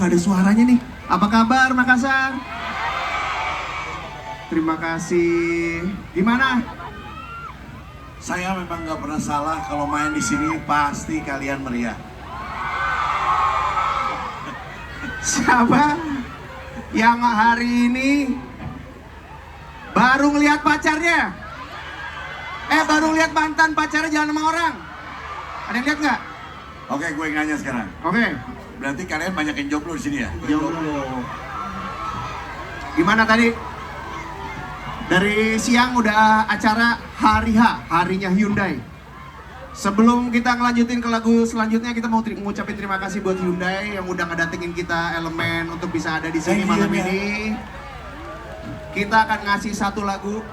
nggak ada suaranya nih. Apa kabar Makassar? Terima kasih. Gimana? Saya memang nggak pernah salah kalau main di sini pasti kalian meriah. Siapa yang hari ini baru ngelihat pacarnya? Baru lihat mantan pacarnya jalan sama orang? Ada yang lihat nggak? Oke, gue yang nanya sekarang. Oke. Berarti kalian banyak yang jomblo di sini ya? Jomblo. Gimana tadi? Dari siang udah acara Hari H, harinya Hyundai. Sebelum kita ngelanjutin ke lagu selanjutnya, kita mau ngucapin terima kasih buat Hyundai yang udah ngedatengin kita elemen untuk bisa ada di sini Thank you, malam man. ini. Kita akan ngasih satu lagu.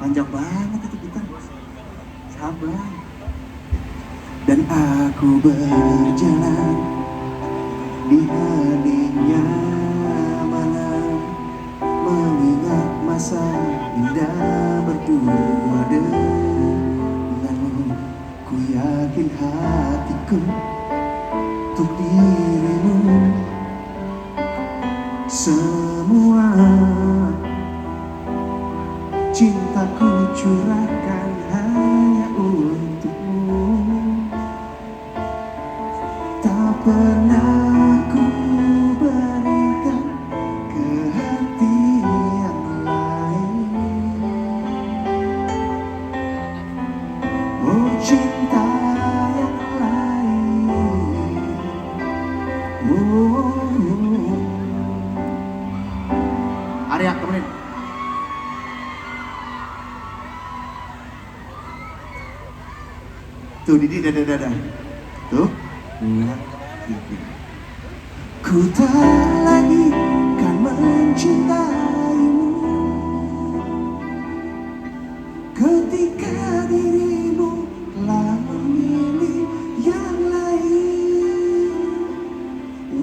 Panjang banget itu gitar. Sabar. Dan aku berjalan di heningnya malam, mengingat masa indah berdua denganmu. Ku yakin hatiku untuk dirimu, semua cintaku curahkan hanya untukmu. Tak pernah ku berikan ke hati yang lain. Oh cinta yang lain. Arya, temenin. Tuh Didi dada. Tuh. Ku tak lagi kan mencintaimu ketika dirimu telah memilih yang lain.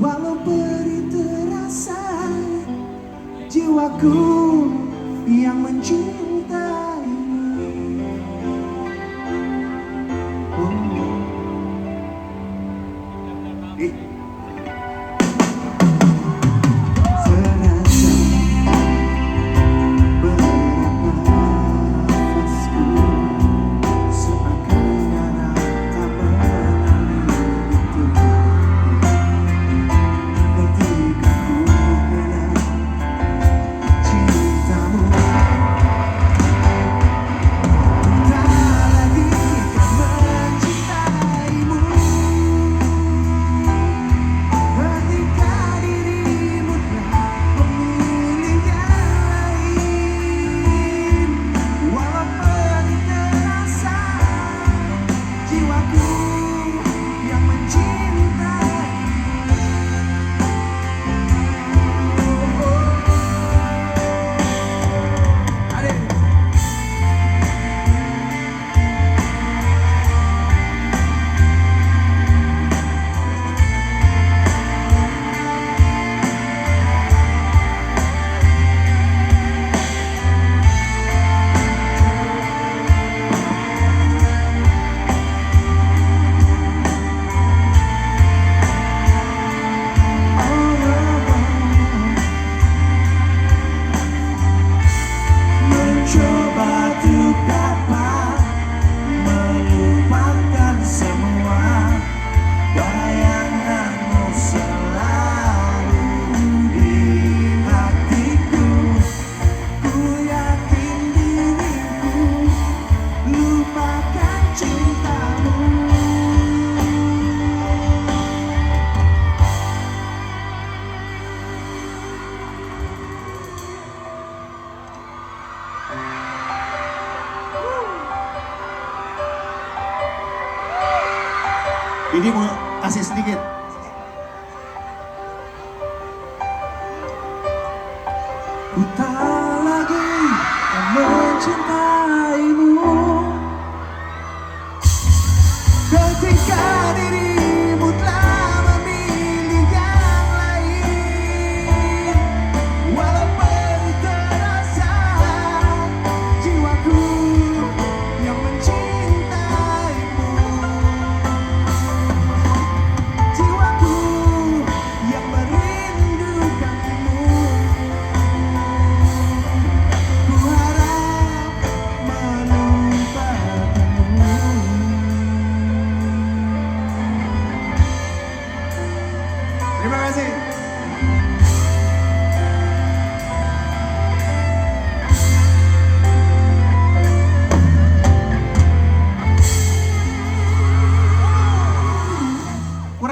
Walau perih terasa jiwaku yang mencintaimu. Serasa berat nafasku, seakan darah tak mengalir itu. Ketika ku kenal cintamu, tak lagi kan mencintaimu. Ketika dirimu telah memilih yang lain, walau perih terasa jiwaku yang mencintai. Adik. Mencoba untuk dapat melupakan semua bayanganmu selalu di hatiku. Ku yakin diriku lupakan cintamu. Ini mau kasih sedikit. Ku tak lagi akan mencintaimu ketika dirimu telah memilih yang lain. Walau perih terasa jiwaku yang mencintaimu. Jiwaku yang merindukanmu. Ku harap melupakanmu. Terima kasih.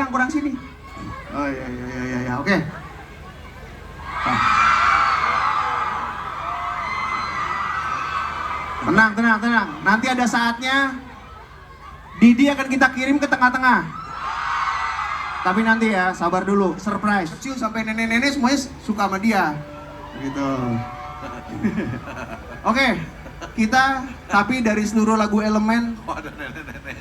Kurang sini. Oh iya, oke. Tenang. Nanti ada saatnya Didi akan kita kirim ke tengah-tengah. Tapi nanti ya, sabar dulu, surprise. Kecil sampai nenek-nenek semuanya suka sama dia. Gitu. Oke. kita, tapi dari seluruh lagu Elemen, Oh, ada nenek-nenek.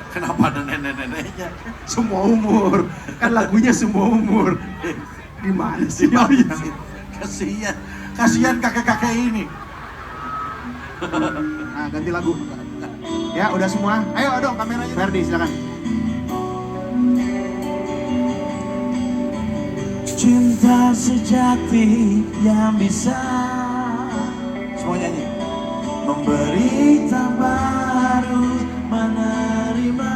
Kenapa ada nenek-neneknya? semua umur. Kan lagunya semua umur. Gimana sih? Oh iya, kasihan, kasihan kakek-kakek ini. Nah, ganti lagu. Ya, udah semua. Ayo dong kameranya. Ferdi, silakan. Cinta sejati yang bisa Semua nyanyi. memberi tanpa harus menerima.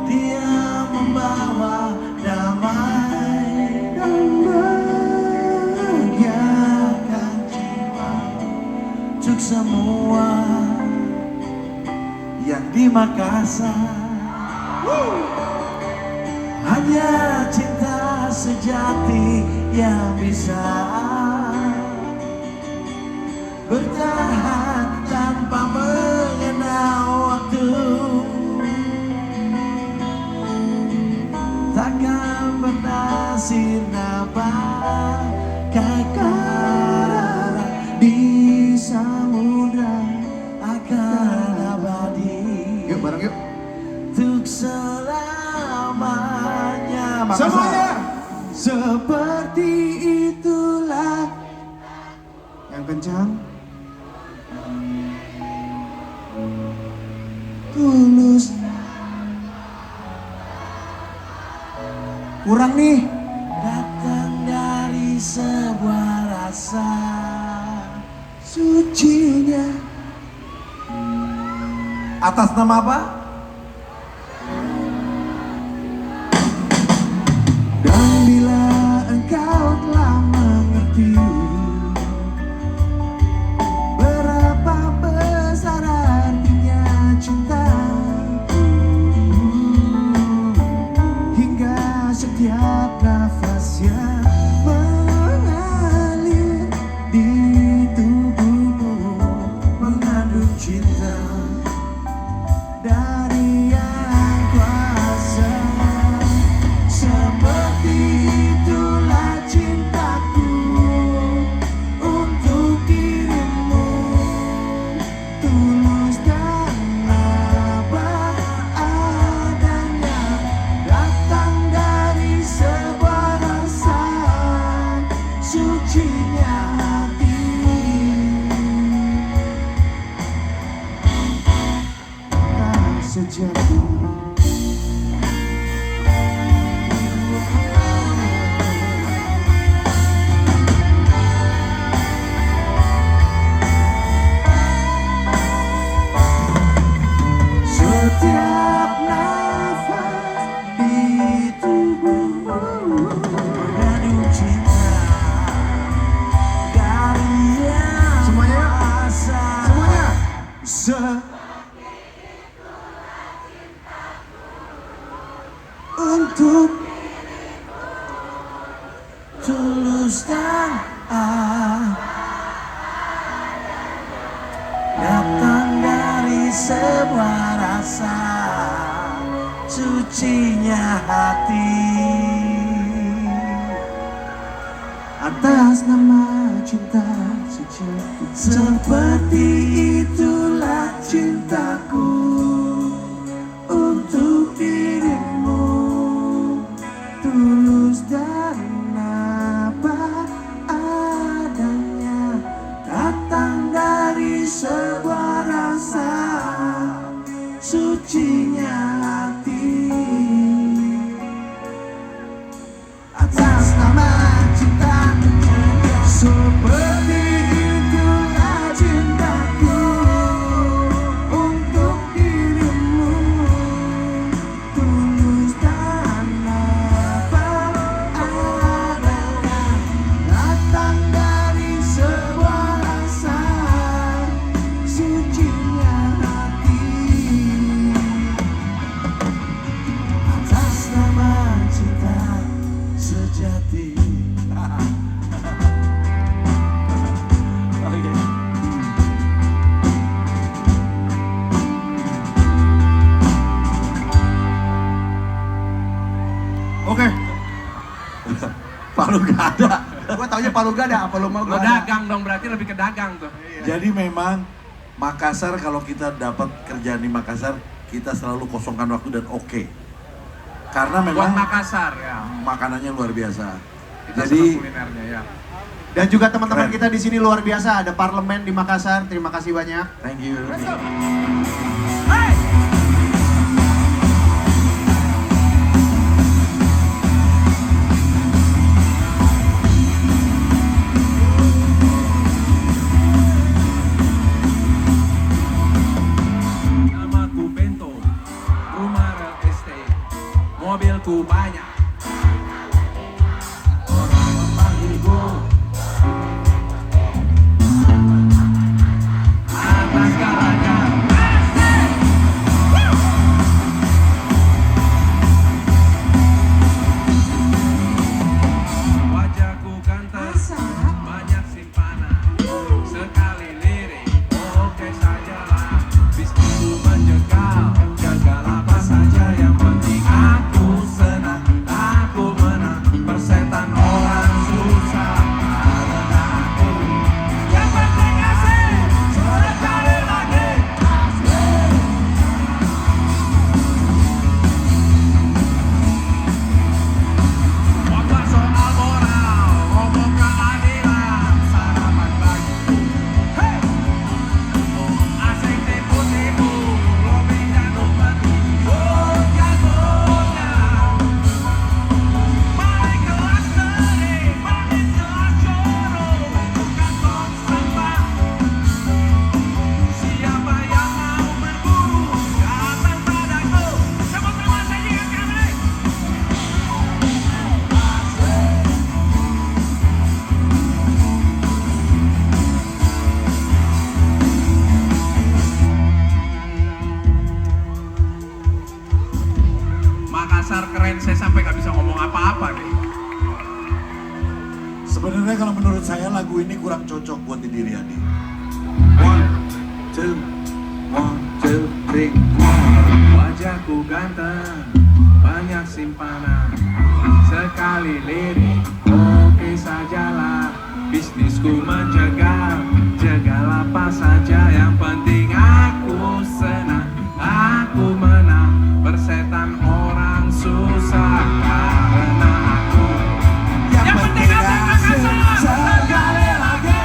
Dia membawa damai dan membahagiakan jiwa untuk semua yang di Makassar. Hanya cinta sejati yang bisa bertahan tanpa mengenal waktu. Takkan pernah sirna bagaikan di samudra, akan abadi Yuk bareng yuk. untuk selamanya. Makassar. Semuanya. Seperti itulah. Yang kencang. Tulus. Kurang nih. Datang dari sebuah rasa sucinya. Atas nama apa? Dan bila engkau telah mengerti berapa besar artinya cinta, hingga setiap nafas yang mengalir di tubuhmu mengandung cinta dari yang kuasa. Seperti itulah cintaku untuk dirimu, tulus dan apa adanya, datang dari sebuah rasa sucinya hati. Tak sejati. Setiap nafas di tubuhmu mengandung cinta dari yang Semuanya yuk. kuasa. Semuanya. Untuk tulus dan datang dari sebuah rasa sucinya hati. Atas nama cinta sejati, seperti itulah cintaku untuk dirimu, tulus dan apa adanya, datang dari sebuah rasa sucinya hati. Atas nama cinta, seperti itulah cintaku untuk dirimu, tulus dan apa adanya, datang dari sebuah rasa sucinya hati. Atas nama cinta sejati. Oke. Palu gak ada. Gua taunya Palu Gada, apa lu mau Lo gua ada. dagang dong, berarti lebih ke dagang tuh. Jadi memang Makassar, kalau kita dapat kerjaan di Makassar, kita selalu kosongkan waktu dan oke. Karena Buat memang Makassar ya. makanannya luar biasa. Kita Jadi senang kulinernya ya. Dan juga teman-teman Keren. kita di sini luar biasa, ada parlemen di Makassar. Terima kasih banyak. thank you. Namaku Bento, rumah real estate, mobilku banyak. Orang memanggilku atas segalanya. Wajahku ganteng, banyak simpanan, sekali lirik, oke sajalah. Bisnisku menjegal, gagal apa saja, yang penting aku senang, aku menang. Persetan orang susah karena aku yang penting asik, sekali lagi. Khotbah soal moral, ngomong keadilan, sarapan bagiku. Hey! Asing tipu-tipu, lobby dan upeti, jagonya. Balik kelas sering, balik kelas jorok, bukan tong sampah. Siapa yang mau berburu, datang padaku. Sama-sama sajikan kami. Makassar keren, saya sampai nggak bisa ngomong apa-apa nih. Sebenarnya kalau menurut saya lagu ini kurang cocok buat Didi Riyadi. 1, 2, 1, 2, 3. Wajahku ganteng, banyak simpanan, sekali lirik, oke sajalah. Bisnisku menjegal, jegal apa saja, yang penting aku senang, aku menang. Persetan orang susah karena aku yang penting asik Makassar, sekali lagi.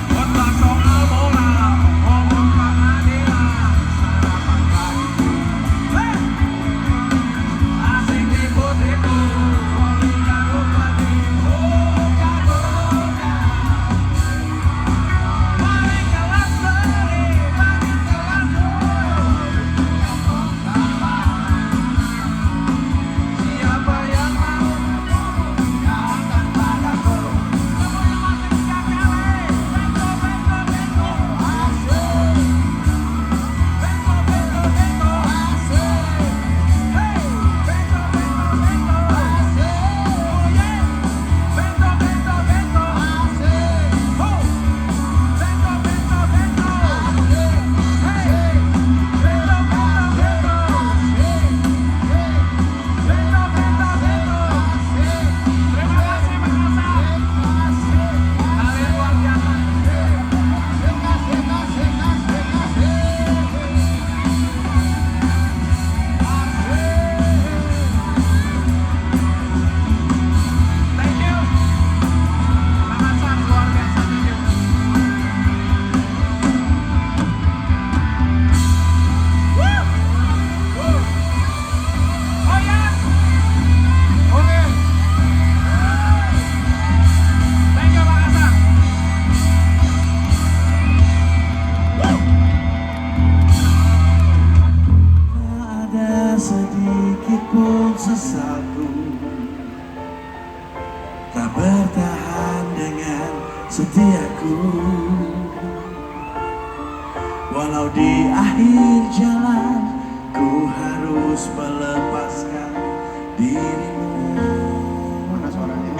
Khotbah soal moral, ngomong keadilan, sarapan bagiku. Hey! Asing tipu-tipu, lobby dan upeti, jagonya. Balik kelas sering, balik kelas jorok, siapa yang mau berburu, datang padaku. Sama-sama tiga kali, bento, bento, bento, asik. Bento, bento, bento, asik. Hey, bento, bento, bento, asik. Oh yeah. Bento, bento, bento, asik. Oh. Bento, bento, bento, asik. Hey, bento, bento, bento, asik. Bento, bento, bento, asik. Terima kasih Makassar. Kalian luar biasa. Thank you. Makassar luar biasa. Thank you. Woo! Woo! Oh yes. Okay. Thank you Makassar. Tak ada sedikit pun sesalku, tak bertahan dengan setiaku. Walau di akhir jalan ku harus melepaskan dirimu. Mana suaranya?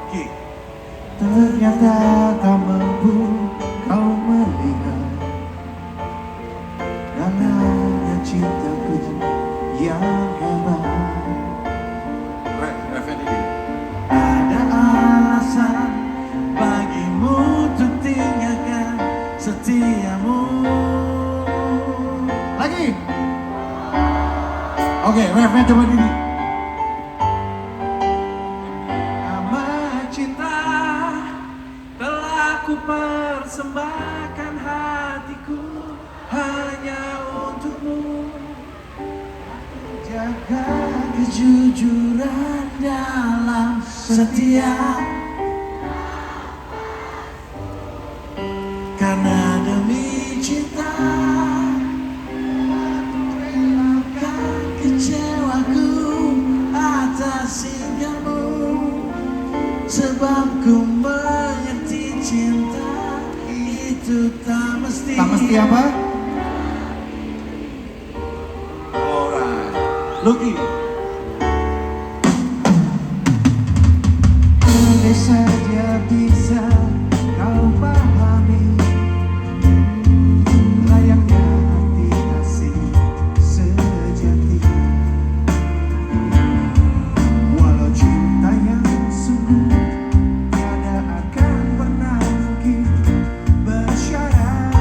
Ki, Ternyata tak mampu kau melihat setiamu. Lagi. Oke, refnya coba gini. Nama cinta telah ku persembahkan hatiku hanya untukmu. Jaga kejujuran dalam setiap, karena demi cinta relakan kecewaku atas singgahmu, sebab ku mengerti cinta itu tak mesti. Tak mesti apa? Alright. Lucky. Andai saja bisa kau pahami layaknya hati kasih sejati, walau cinta yang sungguh tiada akan pernah mungkin bersyarat.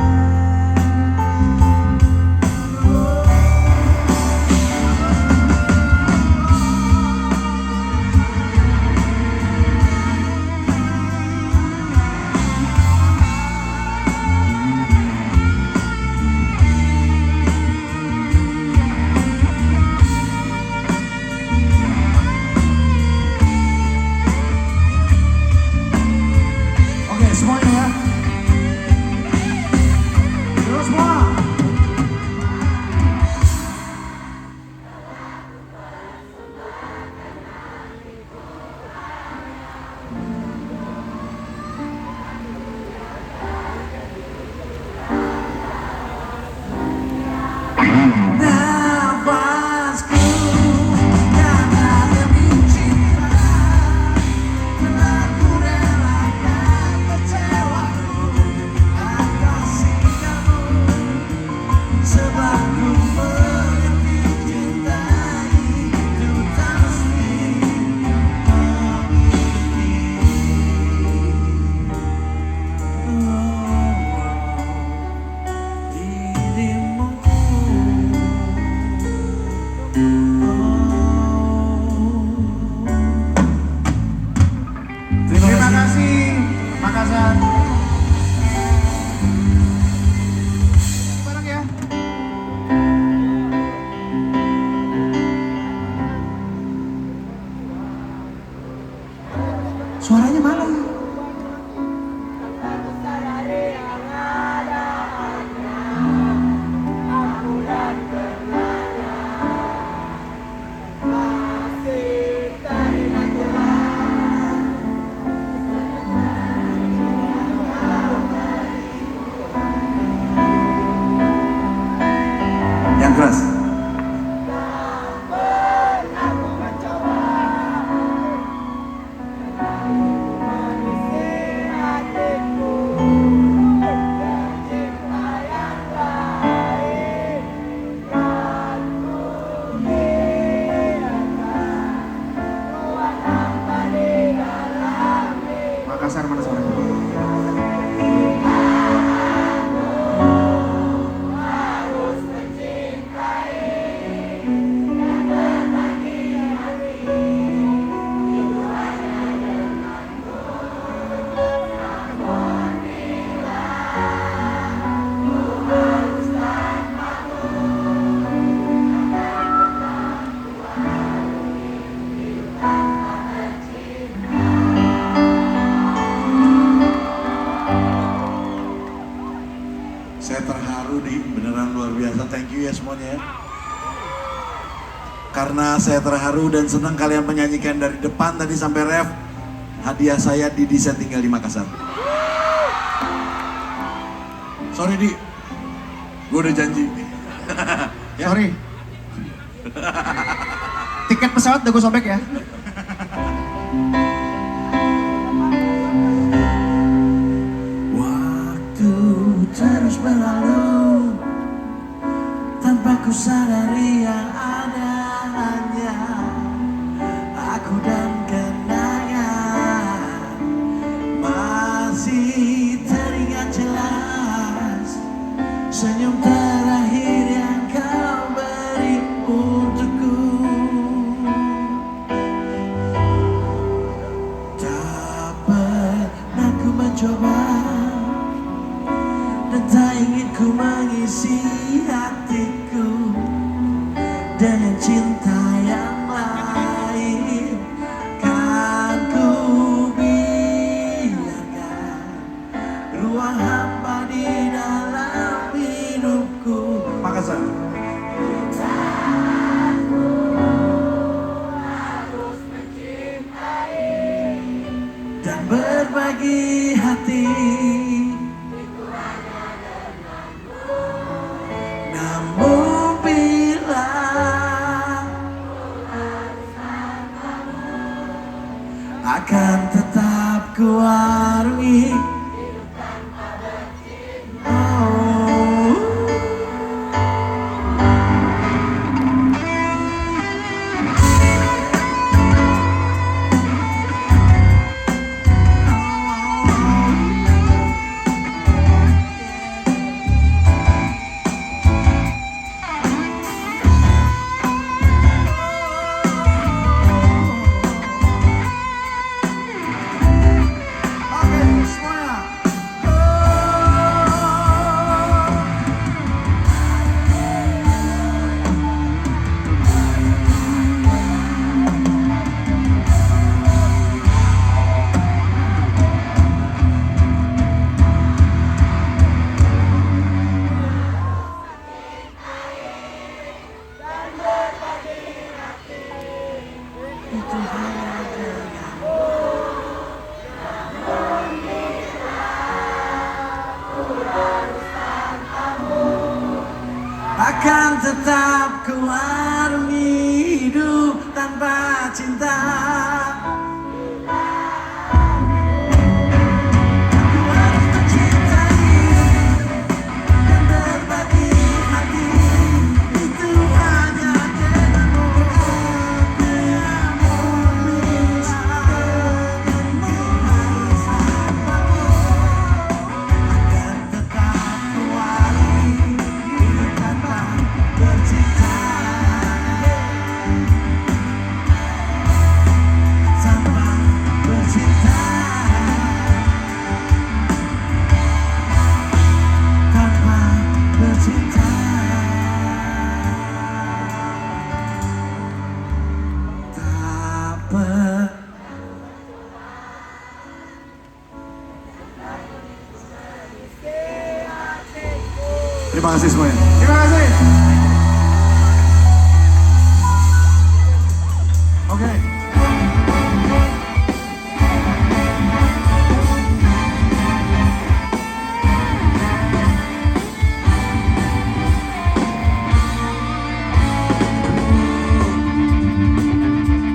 Oke, semuanya ya. Terus semua. Nafasku karena demi cinta telah ku relakan kecewaku atas sikapmu, sebab ku mengerti cinta itu tak mesti dirimu. Terima kasih Makassar. Bareng ya. Suaranya mana? Yang keras. Makassar mana suaranya? Saya terharu nih, beneran luar biasa. Thank you ya semuanya ya. Karena saya terharu dan senang kalian menyanyikan dari depan tadi sampai ref. Hadiah saya Didi saya tinggal di Makassar. Sorry Di, gue udah janji. Ya. Sorry. Tiket pesawat udah gue sobek ya. Waktu terus berlalu tanpa ku sadari yang ada hanya aku dan kenangan masih teringat jelas. senyum terakhir yang kau beri untukku. Tak pernah ku mencoba dan tak ingin ku mengisi hatiku dengan cinta yang lain. Kan ku biarkan ruang hampa di dalam hidupku. Makassar. Dan berbagi hati. Namun bila akan tetap ku arungi. Oh. Oke, semuanya. Itu hanya denganmu. Akan tetap ku arungi hidup tanpa cinta. Aku harus mencintai dan berbagi hati. Itu hanya denganmu. Bila denganmu harus tanpamu. Akan tetap ku arungi hidup tanpa bercinta. Tanpa bercinta. Tanpa bercinta. Tak pernah. Terima kasih semuanya. Terima kasih. Oke.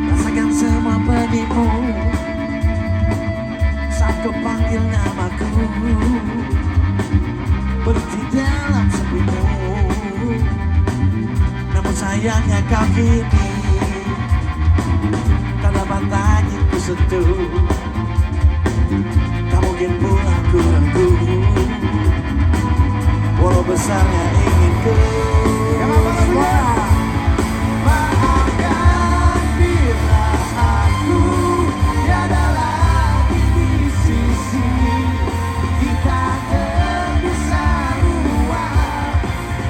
Rasakan semua pedihmu saat kau panggil namaku. Berhenti dalam sepimu. Namun sayangnya kau kini tak dapat lagi ku sentuh. Tak mungkin pulang ku ragu, walau besarnya inginku. Maafkan bila aku tiada lagi di sisi. Kita terpisah ruang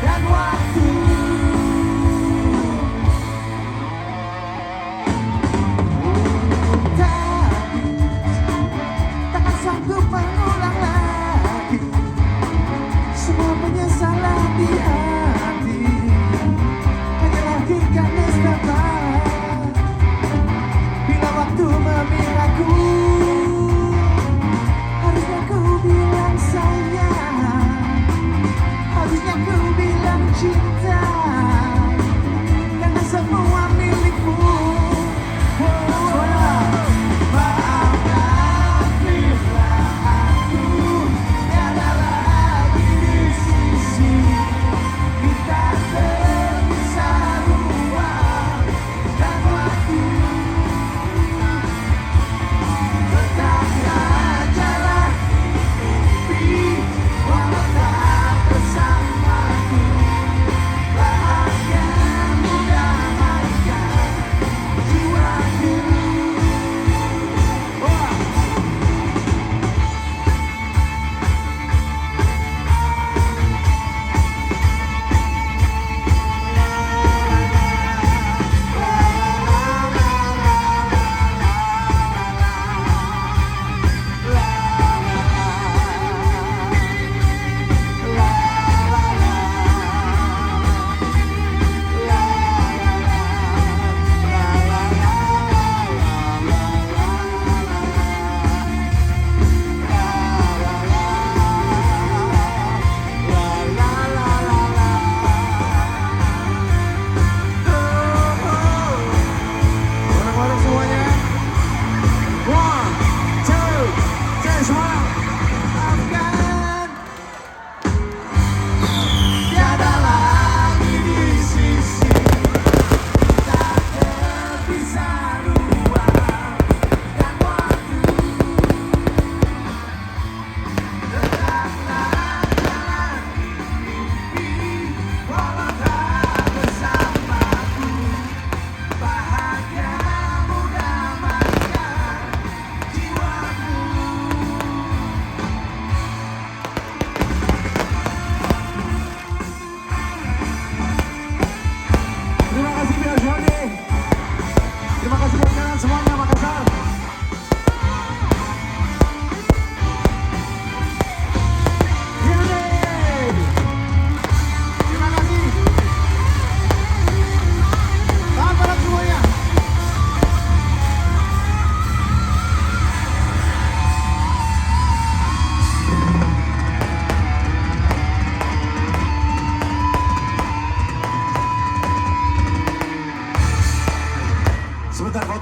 dan waktu. Tapi takkan sanggup mengulang lagi semua penyesalan di hati. Hanya lahirkan nestapa bila waktu memilahku. Harusnya ku bilang sayang, harusnya ku bilang cinta, karena semua milikmu. Maafkan bila aku tiada lagi di sisi.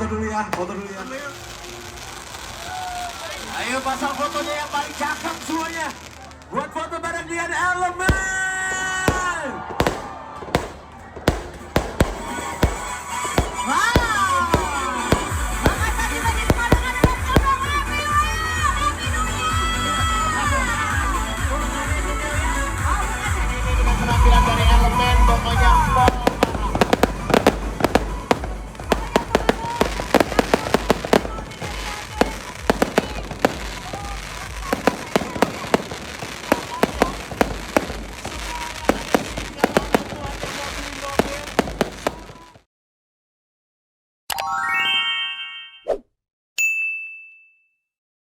dulu ya, foto dulu ya. Ayo pasang fotonya yang paling cakep semuanya. Buat foto bareng dengan Elemen.